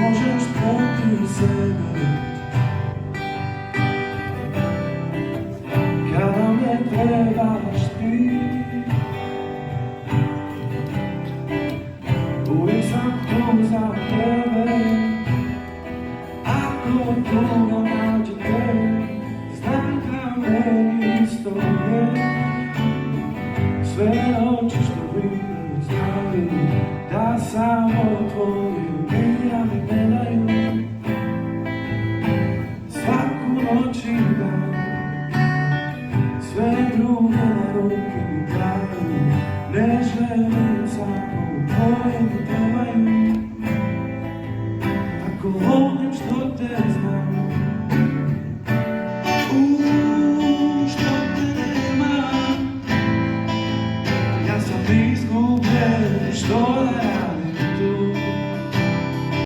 možeš protiv sebe. Kada me trebaš ti, uvijek sam tu za tebe. Ako druga nađe te, znam da meni isto je. Sve oči što vidim znaju da samo tvoje mirami ne daju. Svaku noć i dan, sve druge na ruke mi daju. Ne želim samo tvoje mi trebaju. Tako volim što te znam,